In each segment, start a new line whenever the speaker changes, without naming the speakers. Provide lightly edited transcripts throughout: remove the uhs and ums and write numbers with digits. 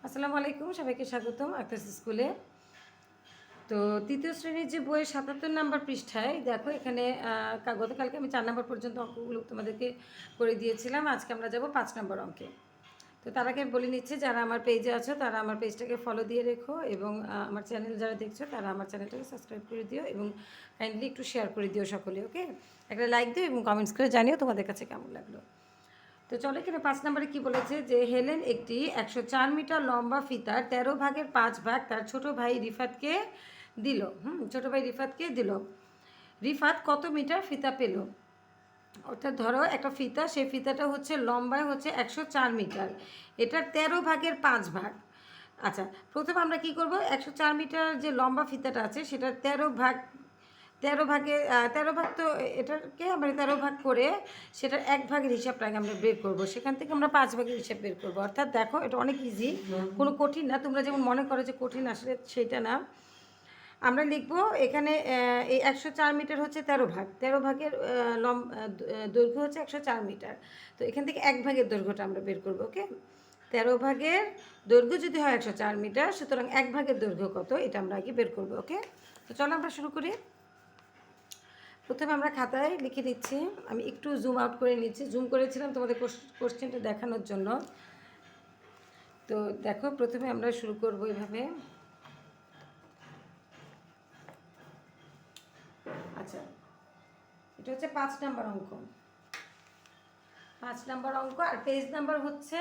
আসসালামু আলাইকুম, সবাইকে স্বাগতম আক্তাস স্কুলে। তো তৃতীয় শ্রেণীর যে বইয়ের ৭৭ নাম্বার পৃষ্ঠায় দেখো এখানে গতকালকে আমি ৪ নাম্বার পর্যন্ত অঙ্কগুলো তোমাদেরকে করে দিয়েছিলাম। আজকে আমরা যাব ৫ নাম্বার অঙ্কে। তো তার আগে বলে নিচ্ছি, যারা আমার পেজে আছো তারা আমার পেজটাকে ফলো দিয়ে রেখো, এবং আমার চ্যানেল যারা দেখছো তারা আমার চ্যানেলটাকে সাবস্ক্রাইব করে দিও, এবং কাইন্ডলি একটু শেয়ার করে দিও সকলে। ওকে, একটা লাইক দিও এবং কমেন্টস করে জানিও তোমাদের কাছে কেমন লাগলো। তো চলো, এখানে ৫ নম্বরে কি বলেছে যে হেলেন একটি ১০৪ মিটার লম্বা ফিতার ১৩ ভাগের ৫ ভাগ তার ছোট ভাই রিফাতকে দিল। ছোট ভাই রিফাতকে দিল। রিফাত কত মিটার ফিতা পেল? অর্থাৎ ধরো একটা ফিতা, সেই ফিতাটা হচ্ছে লম্বায় হচ্ছে ১০৪ মিটার, এটার ১৩ ভাগের ৫ ভাগ। আচ্ছা, প্রথমে আমরা কি করব, ১০৪ মিটার যে লম্বা ফিতাটা আছে সেটার ১৩ ভাগে ১৩ ভাগ, তো এটাকে আমরা ১৩ ভাগ করে সেটার ১ ভাগের হিসাবটাকে আমরা বের করব। সেখান থেকে আমরা ৫ ভাগের হিসাব বের করব। অর্থাৎ দেখো, এটা অনেক ইজি, কোনো কঠিন না। তোমরা যেমন মনে করো যে কঠিন, আসলে সেটা না। আমরা লিখব এখানে এই ১০৪ মিটার হচ্ছে ১৩ ভাগ, ১৩ ভাগের দৈর্ঘ্য হচ্ছে ১০৪ মিটার। তো এখান থেকে ১ ভাগের দৈর্ঘ্যটা আমরা বের করব। ওকে, ১৩ ভাগের দৈর্ঘ্য যদি হয় ১০৪ মিটার, সুতরাং ১ ভাগের দৈর্ঘ্য কত এটা আমরা আগে বের করব। ওকে, তো চলো আমরা শুরু করি। প্রথমে আমরা খাতায় লিখে নিচ্ছি। আমি একটু জুম আউট করে নিচ্ছি, জুম করেছিলাম তোমাদের কোশ্চেনটা দেখানোর জন্য। তো দেখো, প্রথমে আমরা শুরু করব এভাবে। আচ্ছা, এটা হচ্ছে ৫ নাম্বার অঙ্ক। ৫ নাম্বার অঙ্ক, আর পেজ নাম্বার হচ্ছে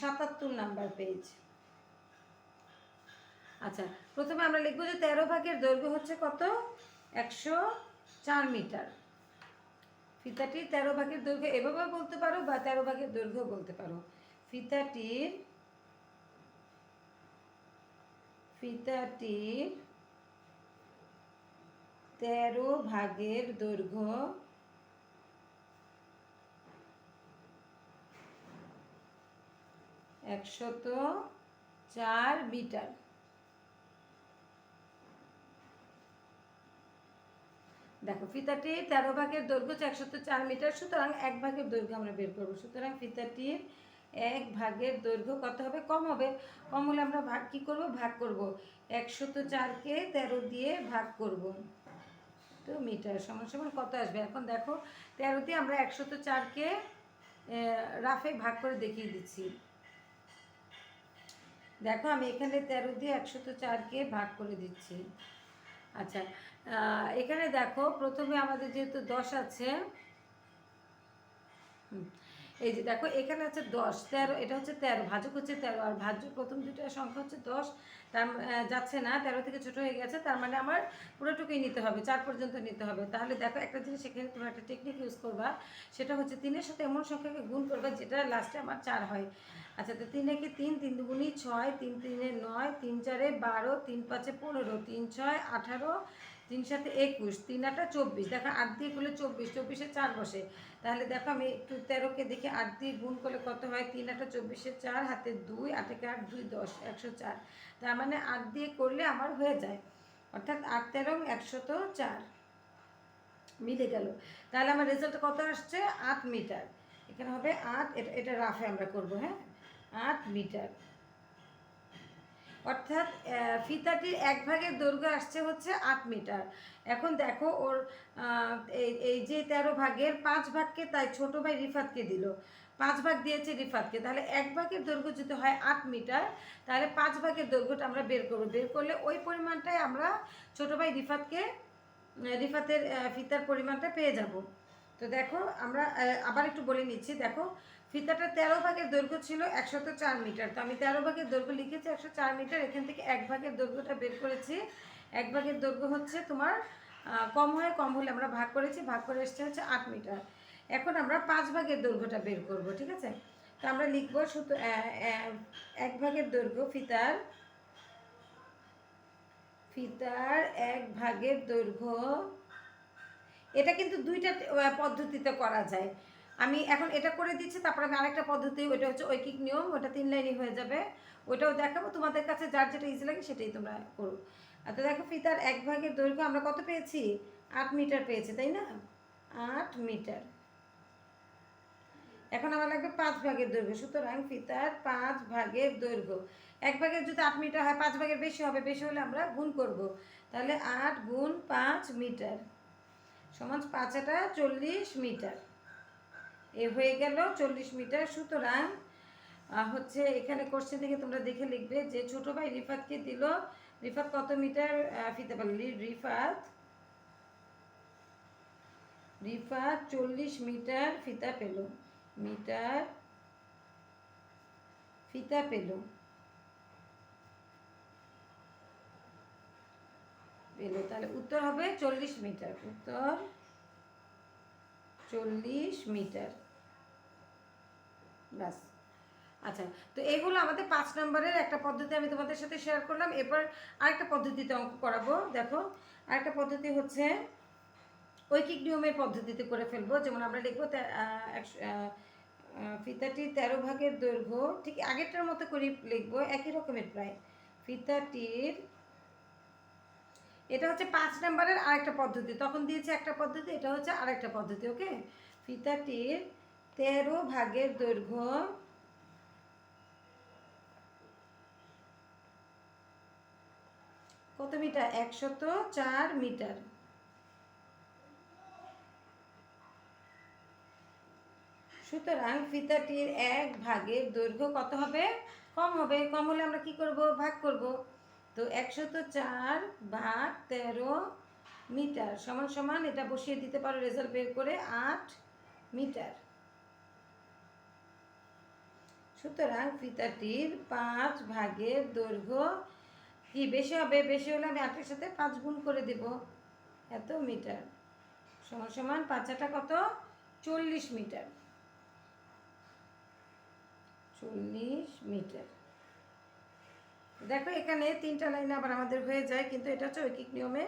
৭৭ নাম্বার পেজ। আচ্ছা, প্রথমে আমরা লিখবো যে ১৩ ভাগের দৈর্ঘ্য হচ্ছে কত? ১০৪ মিটার। ফিতাটির ১৩ ভাগের দৈর্ঘ্য এভাবেও বলতে পারো, বা ১৩ ভাগের দৈর্ঘ্য বলতে পারো। ফিতাটির ১৩ ভাগের দৈর্ঘ্য ১০৪ মিটার। দেখো, ফিতাটির ১৩ ভাগের দৈর্ঘ্য হচ্ছে ১০৪ মিটার, সুতরাং ১ ভাগের দৈর্ঘ্য আমরা বের করবো। সুতরাং ফিতাটির ১ ভাগের দৈর্ঘ্য কত হবে? কম হবে। কম হলে আমরা ভাগ কী করবো? ভাগ করব। ১০৪কে ১৩ দিয়ে ভাগ করব, তো মিটার সমান সমান কত আসবে? এখন দেখো, ১৩ দিয়ে আমরা ১০৪কে রাফে ভাগ করে দেখিয়ে দিচ্ছি। দেখো, আমি এখানে ১৩ দিয়ে ১০৪কে ভাগ করে দিচ্ছি। আচ্ছা, এখানে দেখো, প্রথমে আমাদের যেহেতু ১০ আছে, এই যে দেখো এখানে আছে ১০, ১৩, এটা হচ্ছে ১৩, ভাজক হচ্ছে ১৩, আর ভাজ্য প্রথম দুটো সংখ্যা হচ্ছে ১০, তার যাচ্ছে না, ১৩ থেকে ছোট হয়ে গেছে, তার মানে আমার পুরোটুকুই নিতে হবে, ৪ পর্যন্ত নিতে হবে। তাহলে দেখো, একটা জিনিস এখানে তোমরা একটা টেকনিক ইউজ করবা, সেটা হচ্ছে ৩-এর সাথে এমন সংখ্যাকে গুণ করবা যেটা লাস্টে আমার ৪ হয়। আচ্ছা, তো ৩ একে ৩, ৩ দুগুণী ৬, ৩ ৩-এ ৯, ৩ ৪-এ ১২, ৩ ৫-এ ১৫, ৩ ৬ ১৮, ৩ ৭-এ ২১, ৩ ৮-এ ২৪। দেখো, ৮ দিয়ে করলে ২৪, ২৪-এ ৪ বসে। তাহলে দেখো, আমি একটু ১৩কে দেখি ৮ দিয়ে গুণ করলে কত হয়? ৩ ৮ ২৪-এ ৪, হাতে ২, ৮ একে ৮, ২ ১০, ১০৪। তার মানে ৮ দিয়ে করলে আমার হয়ে যায়, অর্থাৎ ৮ ১৩ ১০৪ মিলে গেল। তাহলে আমার রেজাল্ট কত আসছে? ৮ মিটার। এখানে হবে ৮, এটা রাফে আমরা করব। হ্যাঁ, ৮ মিটার। অর্থাৎ ফিতাটির ১ ভাগের দৈর্ঘ্য আসছে হচ্ছে ৮ মিটার। এখন দেখো, ওর এই যে ১৩ ভাগের ৫ ভাগকে তাই ছোট ভাই রিফাতকে দিল, ৫ ভাগ দিয়েছে রিফাতকে। তাহলে ১ ভাগের দৈর্ঘ্য যদি হয় ৮ মিটার, তাহলে 5 ভাগের দৈর্ঘ্যটা আমরা বের করবো। বের করলে ওই পরিমাণটাই আমরা ছোট ভাই রিফাতের ফিতার পরিমাণটা পেয়ে যাব। তো দেখো, আমরা আবার একটু বলে নিচ্ছি। দেখো, ফিতাটা ১৩ ভাগের দৈর্ঘ্য ছিল ১০৪ মিটার, তো আমি ১৩ ভাগের দৈর্ঘ্য লিখেছি ১০৪ মিটার। এখান থেকে ১ ভাগের দৈর্ঘ্যটা বের করেছি। ১ ভাগের দৈর্ঘ্য হচ্ছে তোমার কম হলে আমরা ভাগ করেছি, ভাগ করে এসছে হচ্ছে ৮ মিটার। এখন আমরা ৫ ভাগের দৈর্ঘ্যটা বের করব। ঠিক আছে, তো আমরা লিখবো শুধু ১ ভাগের দৈর্ঘ্য, ফিতার ১ ভাগের দৈর্ঘ্য। এটা কিন্তু দুইটা পদ্ধতিতে করা যায়। আমি এখন এটা করে দিচ্ছি, তারপরে আমি আরেকটা পদ্ধতি, ওইটা হচ্ছে ঐকিক নিয়ম, ওটা ৩ লাইনই হয়ে যাবে, ওইটাও দেখাবো। তোমাদের কাছে যার যেটা ইজি লাগে সেটাই তোমরা করো। তো দেখো, ফিতার ১ ভাগের দৈর্ঘ্য আমরা কত পেয়েছি? ৮ মিটার পেয়েছি, তাই না? ৮ মিটার। এখন আমার লাগবে 5 ভাগের দৈর্ঘ্য, সুতরাং ফিতার 5 ভাগের দৈর্ঘ্য, 1 ভাগের যদি 8 মিটার হয় 5 ভাগের বেশি হবে, বেশি হলে আমরা গুণ করব, তাহলে 8 গুণ 5 মিটার সমান 5 এটা 40 মিটার, এ হয়ে গেল 40 মিটার। সুতরাং হচ্ছে এখানে কোশ্চেন থেকে তোমরা দেখে লিখবে যে ছোট ভাই রিফাতকে দিল, রিফাত কত মিটার ফিতা পেল, রিফাত 40 মিটার ফিতা পেল, মিটার ফিতা পেল, তাহলে উত্তর হবে 40 মিটার, উত্তর 40 মিটার। ব্যাস। আচ্ছা, তো এগুলো আমাদের 5 নম্বরের একটা পদ্ধতি আমি তোমাদের সাথে শেয়ার করলাম। এরপর আরেকটা পদ্ধতিতে অঙ্ক করাবো। দেখো, আরেকটা পদ্ধতি হচ্ছে ঐকিক নিয়মের পদ্ধতিতে করে ফেলবো। যেমন আমরা লিখবো ফিতাটির 13 ভাগের দৈর্ঘ্য, ঠিক আগেরটার মতো করে লিখবো, একই রকমের প্রায়। ফিতাটির, এটা হচ্ছে 5 নম্বরের আরেকটা পদ্ধতি, তখন দিয়েছে একটা পদ্ধতি, এটা হচ্ছে আরেকটা পদ্ধতি। ওকে, ফিতাটির 13 ভাগের দৈর্ঘ্য কত মিটার, 104 মিটার। সুতরাং ফিতাটির 1 ভাগের দৈর্ঘ্য কত হবে, কম হবে, কম হলে আমরা কি করব, ভাগ করব। তো 104 ভাগ 13 মিটার সমান সমান, এটা বসিয়ে দিতে পারো রেজাল্ট বের করে, 8 মিটার। সুতরাং ফিতাটির 5 ভাগের দৈর্ঘ্য কি বেশি হবে, বেশি হলে আমি 8-এর সাথে 5 গুণ করে দেব, এত মিটার সমান সমান 5 কত, 40 মিটার, 40 মিটার। দেখো এখানে 3টা লাইন আবার আমাদের হয়ে যায়, কিন্তু এটা হচ্ছে ঐকিক নিয়মে।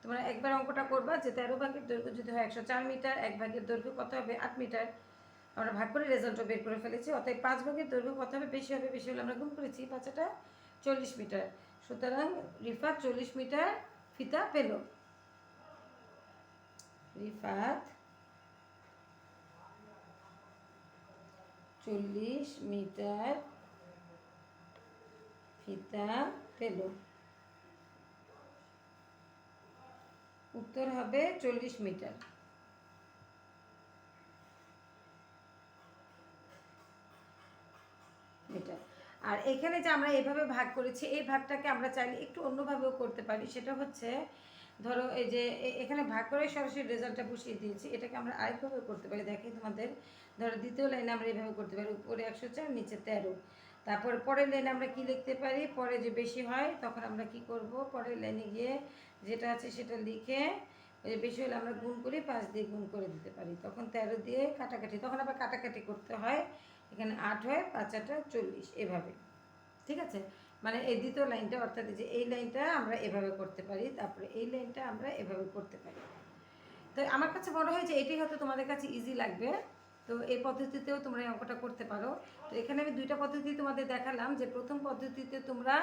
তোমরা একবার অঙ্কটা করবা যে 13 ভাগের দৈর্ঘ্য যদি হয় 104 মিটার, 1 ভাগের দৈর্ঘ্য কত হবে, 8 মিটার। আমরা ভাগ করে রেজাল্টও বের করে ফেলেছি। অতএব 5 ভাগের দৈর্ঘ্য কত হবে, বেশি হবে, বেশি হলে আমরা গুণ করেছি, 5টা 40 মিটার। সুতরাং রিফাত 40 মিটার ফিতা পেল, রিফাত 40 মিটার ফিতা পেল, উত্তর হবে 40 মিটার। মিটার। আর এখানে যে আমরা এভাবে ভাগ করেছি, এই ভাগটাকে আমরা চাইলে একটু অন্যভাবেও করতে পারি। সেটা হচ্ছে, ধরো এই যে এখানে ভাগ করে সরাসরি রেজাল্টটা বসিয়ে দিয়েছি, এটাকে আমরা আরেকভাবে করতে পারি। দেখি তোমাদের, ধরো দ্বিতীয় লাইনে আমরা এইভাবে করতে পারি, উপরে 104 নিচে 13। তারপরে পরের লাইনে আমরা কি লিখতে পারি, পরে যে বেশি হয় তখন আমরা কি করব, পরের লাইনে গিয়ে যেটা আছে সেটা লিখে, ওই যে বেশি হলে আমরা গুণ করি, 5 দিয়ে গুণ করে দিতে পারি, তখন 13 দিয়ে কাটাকাটি, তখন আবার কাটাকাটি করতে হয়, এখানে 8 হয়, 5-8 40, এভাবে। ঠিক আছে, মানে এই দ্বিতীয় লাইনটা, অর্থাৎ যে এই লাইনটা আমরা এভাবে করতে পারি, তারপরে এই লাইনটা আমরা এভাবে করতে পারি। তো আমার কাছে মনে হয় যে এটাই হয়তো তোমাদের কাছে ইজি লাগবে। তো এই পদ্ধতিতেও তোমরা এই অঙ্কটা করতে পারো। তো এখানে আমি 2টা পদ্ধতি তোমাদের দেখালাম, যে প্রথম পদ্ধতিতে তোমরা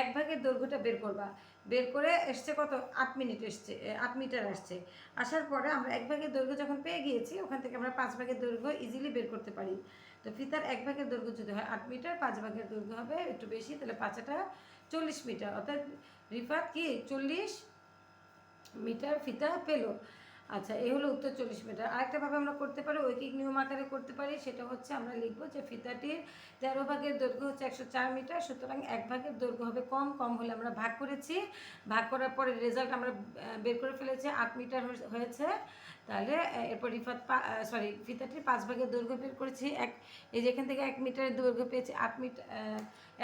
1 ভাগের দৈর্ঘ্যটা বের করবা, বের করে এসছে কত, 8 মিনিট এসছে, 8 মিটার আসছে। আসার পরে আমরা 1 ভাগের দৈর্ঘ্য যখন পেয়ে গিয়েছি, ওখান থেকে আমরা 5 ভাগের দৈর্ঘ্য ইজিলি বের করতে পারি। তো ফিতার 1 ভাগের দৈর্ঘ্য যদি হয় 8 মিটার, 5 ভাগের দৈর্ঘ্য হবে একটু বেশি, তাহলে 5-টা 40 মিটার, অর্থাৎ রিফাত কি 40 মিটার ফিতা পেল। আচ্ছা, এই হলো উত্তর, 40 মিটার। আরেকটাভাবে আমরা করতে পারি, ঐকিক নিয়ম আকারে করতে পারি, সেটা হচ্ছে আমরা লিখবো যে ফিতাটির 13 ভাগের দৈর্ঘ্য হচ্ছে 104 মিটার, সুতরাং 1 ভাগের দৈর্ঘ্য হবে কম, কম হলে আমরা ভাগ করেছি, ভাগ করার পরে রেজাল্ট আমরা বের করে ফেলেছি, 8 মিটার হয়েছে। তাহলে এরপর ফিতাটির 5 ভাগের দৈর্ঘ্য বের করেছি, এই যে এখান থেকে 1 মিটারের দৈর্ঘ্য পেয়েছি 8 মিটার,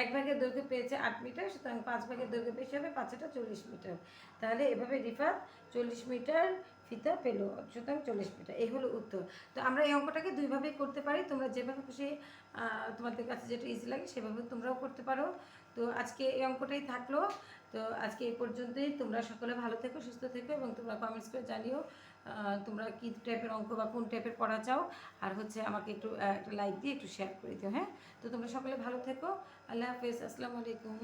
1 ভাগের দৈর্ঘ্য পেয়েছে 8 মিটার, সুতরাং 5 ভাগের দৈর্ঘ্য বেশি হবে, 5-টা 40 মিটার। তাহলে এভাবে রিফাত 40 মিটার ফিতা পেল, সুতরাং 40 মিটার, এই হলো উত্তর। তো আমরা এই অঙ্কটাকে 2ভাবেই করতে পারি, তোমরা যেভাবে খুশি তোমাদের কাছে যেটা ইজি লাগে সেভাবে তোমরাও করতে পারো। তো আজকে এই অঙ্কটাই থাকলো। তো আজকে এই পর্যন্তই। তোমরা সকলে ভালো থেকো, সুস্থ থেকো, এবং তোমরা কমেন্টস করে জানিও তোমরা কী টাইপের অঙ্ক বা কোন টাইপের পড়া চাও। আর হচ্ছে আমাকে একটু একটা লাইক দিয়ে একটু শেয়ার করে দিও। হ্যাঁ, তো তোমরা সকলে ভালো থেকো। আল্লাহ হাফেজ, আসসালামু আলাইকুম।